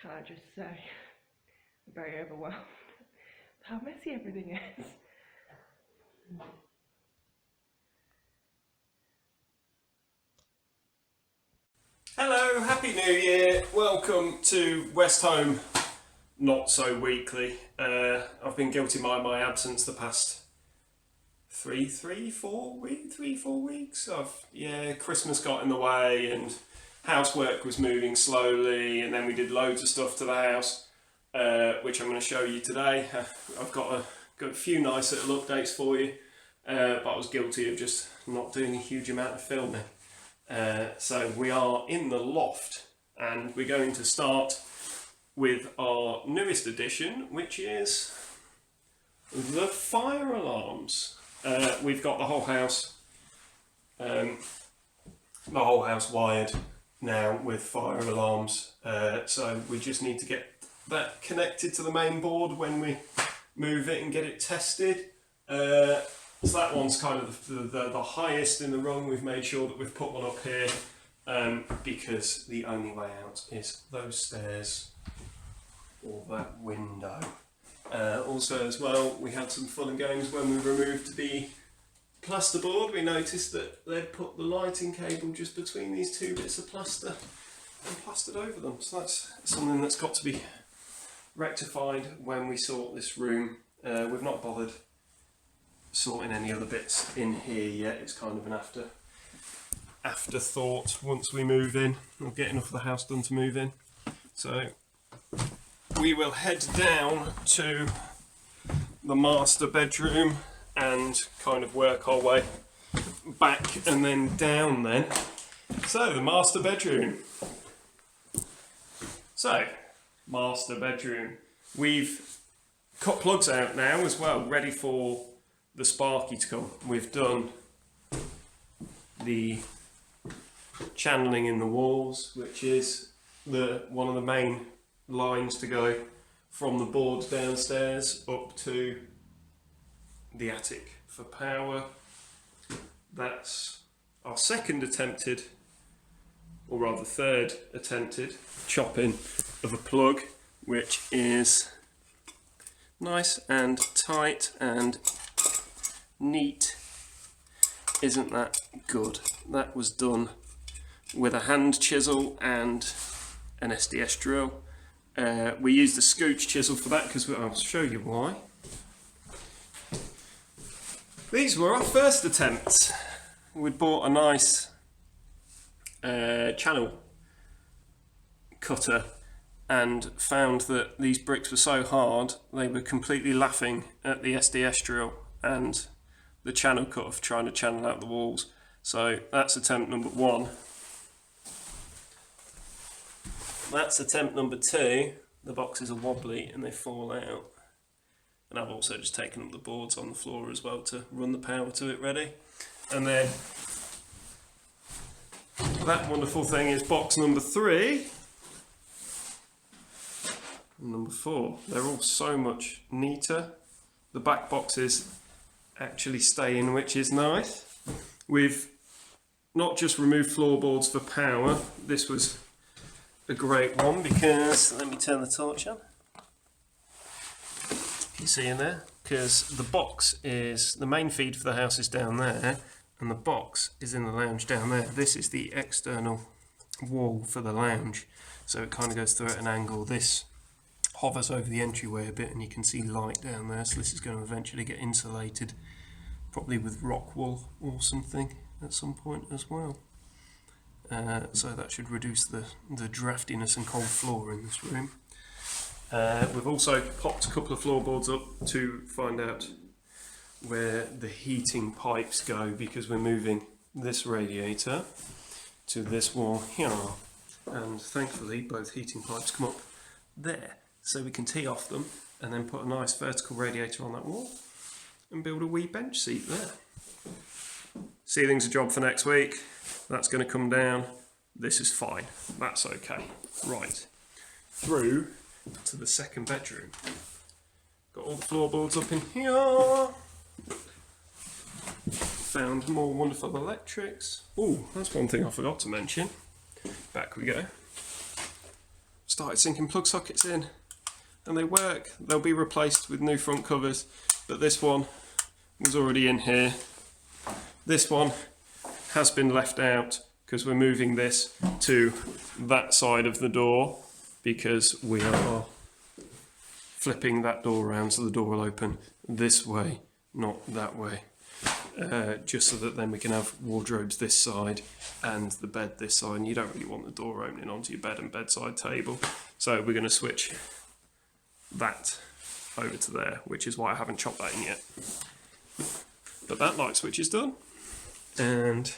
can I just say, I'm very overwhelmed how messy everything is. Hello, Happy New Year. Welcome to Westholme Not So Weekly. I've been guilty by my absence the past three, four weeks. Christmas got in the way and housework was moving slowly, and then we did loads of stuff to the house, which I'm going to show you today. I've got a few nice little updates for you, but I was guilty of just not doing a huge amount of filming. So we are in the loft, and we're going to start with our newest addition, which is the fire alarms. We've got the whole house wired now with fire alarms, so we just need to get that connected to the main board when we move it and get it tested. So that one's kind of the highest in the rung. We've made sure that we've put one up here because the only way out is those stairs or that window. Also as well, we had some fun and games when we removed the plasterboard. We noticed that they'd put the lighting cable just between these two bits of plaster and plastered over them. So that's something that's got to be rectified when we sort this room. We've not bothered sorting any other bits in here yet. It's kind of an afterthought once we move in. We'll get enough of the house done to move in. So we will head down to the master bedroom and kind of work our way back and then down then. So the master bedroom. We've cut plugs out now as well, ready for the sparky to come. We've done the channeling in the walls, which is one of the main lines to go from the boards downstairs up to the attic for power. That's our third attempted chopping of a plug, which is nice and tight and neat. Isn't that good? That was done with a hand chisel and an SDS drill. We used a scooch chisel for that because I'll show you why. These were our first attempts. We'd bought a nice channel cutter and found that these bricks were so hard they were completely laughing at the SDS drill and the channel cutter for trying to channel out the walls. So that's attempt number one. That's attempt number two. The boxes are wobbly and they fall out. And I've also just taken up the boards on the floor as well to run the power to it ready. And then that wonderful thing is box number three and number four. They're all so much neater. The back boxes actually stay in, which is nice. We've not just removed floorboards for power. This was a great one because, let me turn the torch on. You see in there? Because the box is, the main feed for the house is down there and the box is in the lounge down there. This is the external wall for the lounge, so it kind of goes through at an angle. This hovers over the entryway a bit and you can see light down there, so this is going to eventually get insulated, probably with rock wool or something at some point as well. So that should reduce the draftiness and cold floor in this room. We've also popped a couple of floorboards up to find out where the heating pipes go, because we're moving this radiator to this wall here, and thankfully both heating pipes come up there, so we can tee off them and then put a nice vertical radiator on that wall and build a wee bench seat there. Ceiling's a job for next week. That's going to come down. This is fine. That's okay. Right. Through to the second bedroom. Got all the floorboards up in here. Found more wonderful electrics. Oh, that's one thing I forgot to mention. Back we go. started sinking plug sockets in, and they work. They'll be replaced with new front covers, but this one was already in here. This one has been left out because we're moving this to that side of the door because we are flipping that door around so the door will open this way, not that way. Just so that then we can have wardrobes this side and the bed this side, and you don't really want the door opening onto your bed and bedside table. So we're going to switch that over to there, which is why I haven't chopped that in yet. But that light switch is done. And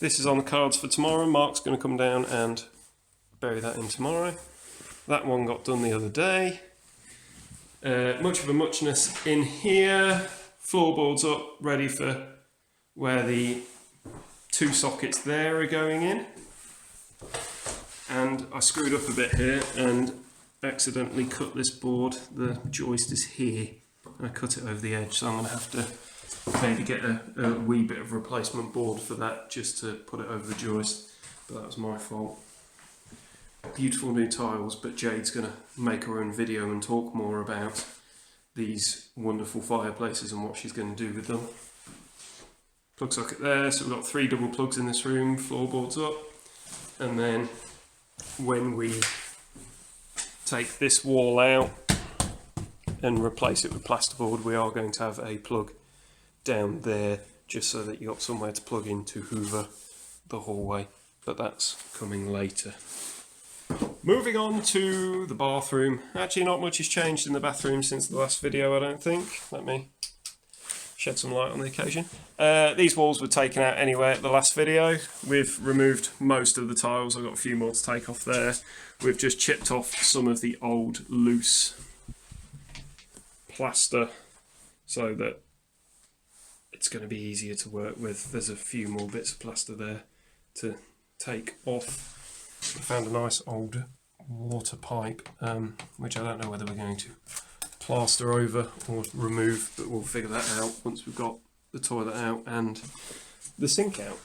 this is on the cards for tomorrow. Mark's going to come down and bury that in tomorrow. That one got done the other day. Much of a muchness in here. Floorboards up, ready for where the 2 sockets there are going in. And I screwed up a bit here and accidentally cut this board. The joist is here. I cut it over the edge, so I'm going to have to maybe get a wee bit of replacement board for that just to put it over the joist. But that was my fault. Beautiful new tiles, but Jade's going to make her own video and talk more about these wonderful fireplaces and what she's going to do with them. Plug socket there, so we've got 3 double plugs in this room, floorboards up, and then when we take this wall out and replace it with plasterboard, we are going to have a plug down there just so that you've got somewhere to plug in to hoover the hallway, but that's coming later. Moving on to the bathroom. Actually, not much has changed in the bathroom since the last video, I don't think. Let me shed some light on the occasion. These walls were taken out anyway at the last video. We've removed most of the tiles. I've got a few more to take off there. We've just chipped off some of the old loose plaster so that it's going to be easier to work with. There's a few more bits of plaster there to take off. I found a nice old water pipe, which I don't know whether we're going to plaster over or remove, but we'll figure that out once we've got the toilet out and the sink out.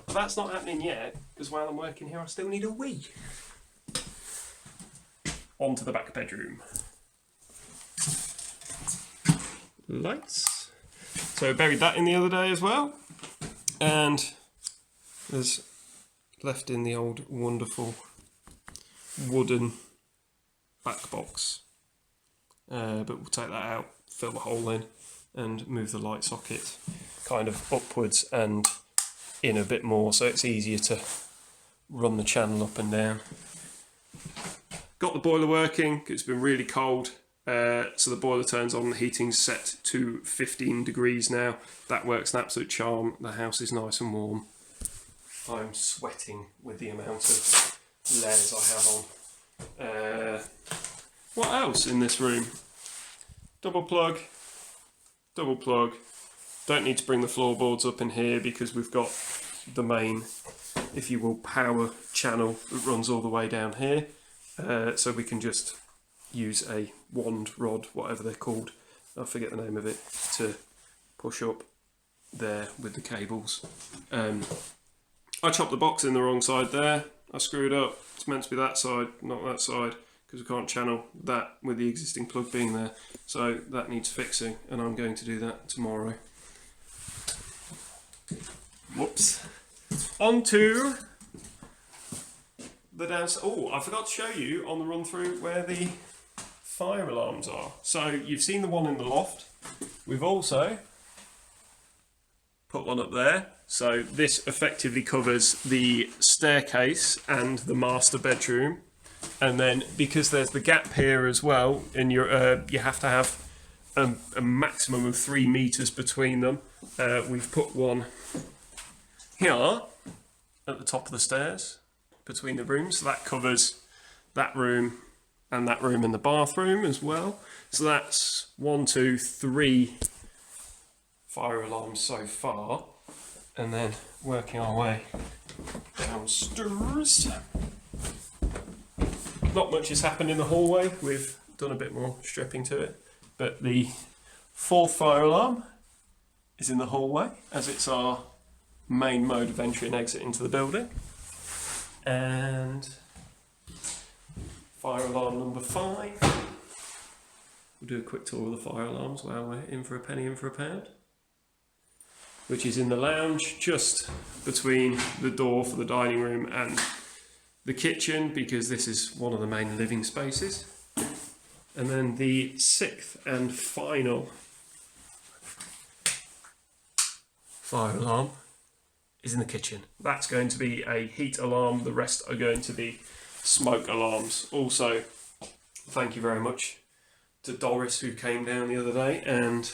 But that's not happening yet, because while I'm working here I still need a wee. On to the back bedroom. Lights. So I buried that in the other day as well, and there's left in the old wonderful wooden back box, but we'll take that out, fill the hole in and move the light socket kind of upwards and in a bit more so it's easier to run the channel up and down. Got the boiler working. It's been really cold, so the boiler turns on, the heating's set to 15 degrees now. That works an absolute charm. The house is nice and warm. I'm sweating with the amount of layers I have on. What else in this room? Double plug. Don't need to bring the floorboards up in here because we've got the main, if you will, power channel that runs all the way down here. So we can just use a wand rod, whatever they're called, I forget the name of it, to push up there with the cables. I chopped the box in the wrong side there. I screwed up. It's meant to be that side, not that side, because we can't channel that with the existing plug being there. So that needs fixing, and I'm going to do that tomorrow. Whoops. On to the downstairs. Oh, I forgot to show you on the run through where the fire alarms are. So you've seen the one in the loft. We've also put one up there. So this effectively covers the staircase and the master bedroom. And then because there's the gap here as well, and you have to have a maximum of 3 meters between them. We've put one here at the top of the stairs between the rooms. So that covers that room and the bathroom as well. So that's 1, 2, 3 fire alarms so far. And then working our way downstairs. Not much has happened in the hallway. We've done a bit more stripping to it. But the 4th fire alarm is in the hallway, as it's our main mode of entry and exit into the building. And fire alarm number 5. We'll do a quick tour of the fire alarms while we're in for a penny, in for a pound. Which is in the lounge, just between the door for the dining room and the kitchen, because this is one of the main living spaces. And then the 6th and final fire alarm is in the kitchen. That's going to be a heat alarm. The rest are going to be smoke alarms. Also, thank you very much to Doris, who came down the other day and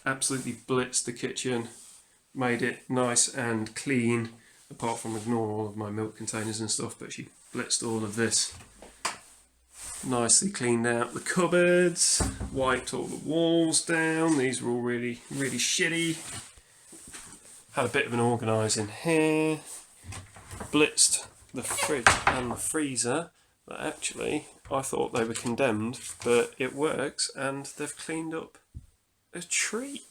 absolutely blitzed the kitchen, made it nice and clean, apart from ignoring all of my milk containers and stuff, but she blitzed all of this. Nicely cleaned out the cupboards, wiped all the walls down. These were all really shitty. Had a bit of an organising here. Blitzed the fridge and the freezer, but actually I thought they were condemned, but it works and they've cleaned up a treat.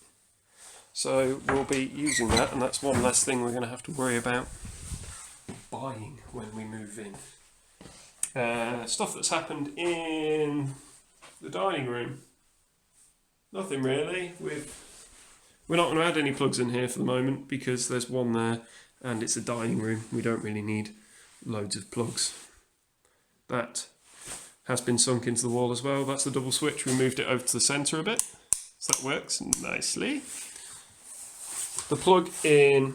So we'll be using that, and that's one less thing we're going to have to worry about buying when we move in. Stuff that's happened in the dining room. Nothing really. We're not going to add any plugs in here for the moment because there's one there and it's a dining room. We don't really need loads of plugs. That has been sunk into the wall as well. That's the double switch. We moved it over to the centre a bit, so that works nicely. The plug in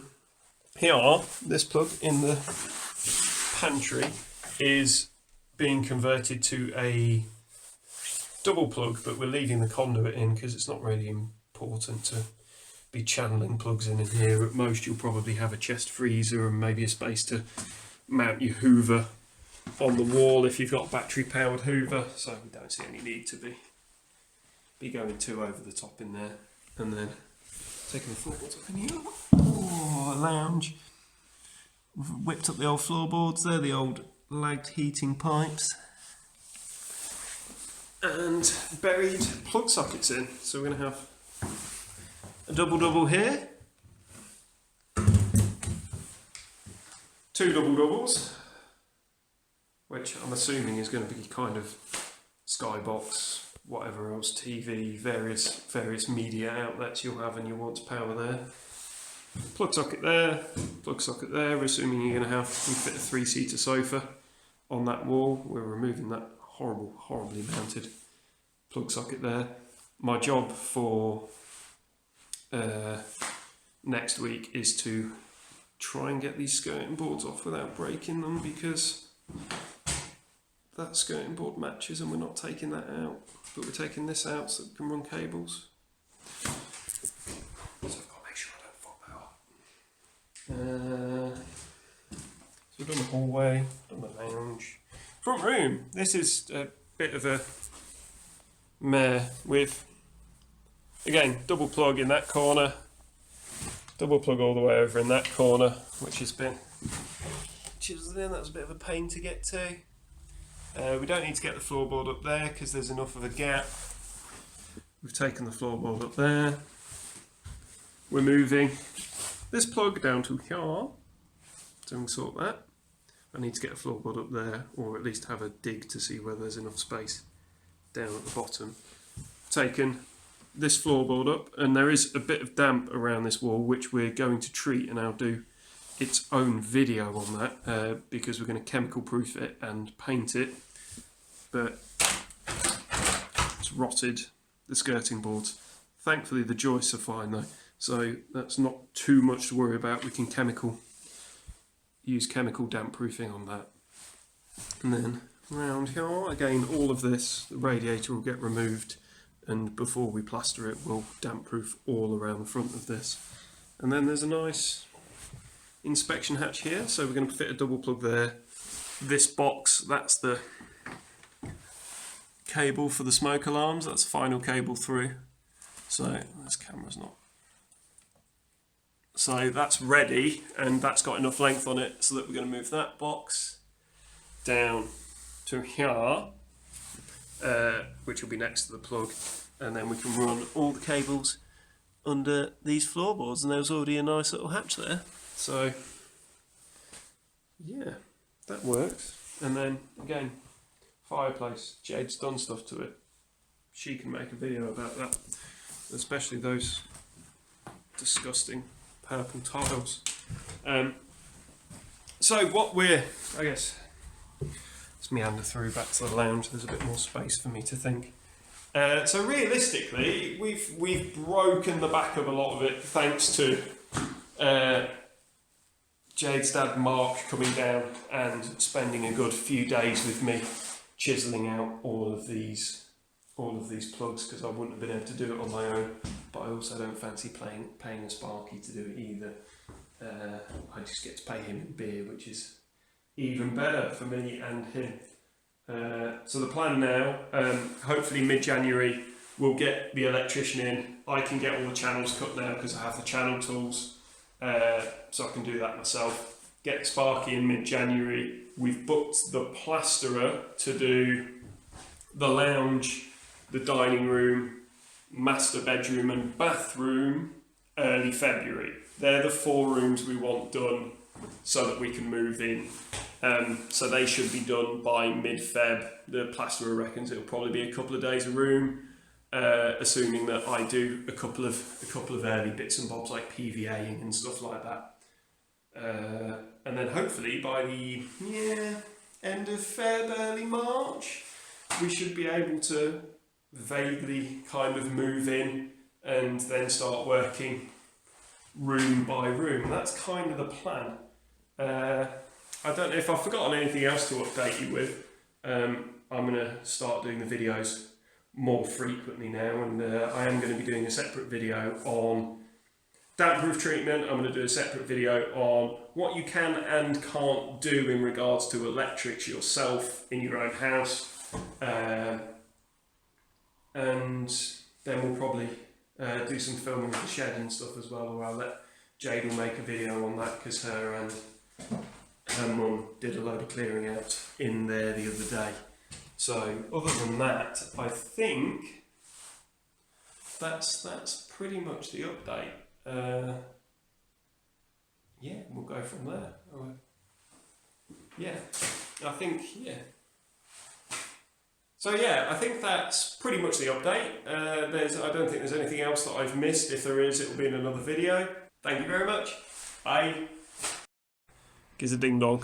here, this plug in the pantry, is being converted to a double plug, but we're leaving the conduit in because it's not really important to be channeling plugs in here. At most you'll probably have a chest freezer and maybe a space to mount your Hoover on the wall if you've got a battery powered Hoover, so we don't see any need to be going too over the top in there. And then taking the floorboards up in here. Oh, a lounge. We've whipped up the old floorboards there, the old lagged heating pipes, and buried plug sockets in. So we're going to have a double here, 2 double doubles, which I'm assuming is going to be kind of skybox, whatever else, TV, various media outlets you'll have and you'll want to power there. Plug socket there, we're assuming you're going to have, we fit a 3-seater sofa on that wall. We're removing that horribly mounted plug socket there. My job for next week is to try and get these skirting boards off without breaking them, because that skirting board matches and we're not taking that out, but we're taking this out so we can run cables. So I've got to make sure I don't fuck that up. So we've done the hallway, done the lounge. Front room, this is a bit of a mare with, again, double plug in that corner, double plug all the way over in that corner, which has been chiseled in. That's a bit of a pain to get to. We don't need to get the floorboard up there because there's enough of a gap. We've taken the floorboard up there. We're moving this plug down to here, so we can sort that. I need to get a floorboard up there, or at least have a dig to see whether there's enough space down at the bottom. Taken this floorboard up, and there is a bit of damp around this wall which we're going to treat, and I'll do its own video on that because we're going to chemical proof it and paint it, but it's rotted, the skirting boards. Thankfully the joists are fine though, so that's not too much to worry about. We can use chemical damp proofing on that. And then around here, again, all of this, the radiator will get removed, and before we plaster it, we'll damp proof all around the front of this. And then there's a nice inspection hatch here, so we're going to fit a double plug there. This box, that's the cable for the smoke alarms, that's final cable through. So this camera's not. So that's ready, and that's got enough length on it so that we're going to move that box down to here, which will be next to the plug, and then we can run all the cables under these floorboards, and there's already a nice little hatch there. So yeah, that works. And then again, fireplace. Jade's done stuff to it. She can make a video about that, especially those disgusting purple tiles. So what we're, I guess, let's meander through back to the lounge. There's a bit more space for me to think. So realistically, we've broken the back of a lot of it thanks to Jade's dad Mark coming down and spending a good few days with me, chiselling out all of these plugs, because I wouldn't have been able to do it on my own. But I also don't fancy paying a Sparky to do it either. I just get to pay him in beer, which is even better for me and him. So the plan now, hopefully mid-January, we'll get the electrician in. I can get all the channels cut now because I have the channel tools, so I can do that myself. Get Sparky in mid-January. We've booked the plasterer to do the lounge, the dining room, master bedroom and bathroom early February. They're the 4 rooms we want done so that we can move in. So they should be done by mid-Feb. The plasterer reckons it'll probably be a couple of days a room, assuming that I do a couple of early bits and bobs like PVAing and stuff like that. And then hopefully by the end of Feb, early March, we should be able to vaguely kind of move in and then start working room by room. That's kind of the plan. I don't know if I've forgotten anything else to update you with. I'm going to start doing the videos more frequently now, and I am going to be doing a separate video on damp proof treatment. I'm going to do a separate video on what you can and can't do in regards to electrics yourself in your own house. And then we'll probably do some filming of the shed and stuff as well, or I'll let Jade will make a video on that because her mum did a load of clearing out in there the other day. So other than that, I think that's pretty much the update. Yeah, we'll go from there. Yeah, I think, yeah. So yeah, I think that's pretty much the update. I don't think there's anything else that I've missed. If there is, it will be in another video. Thank you very much. Bye. Gives a ding dong.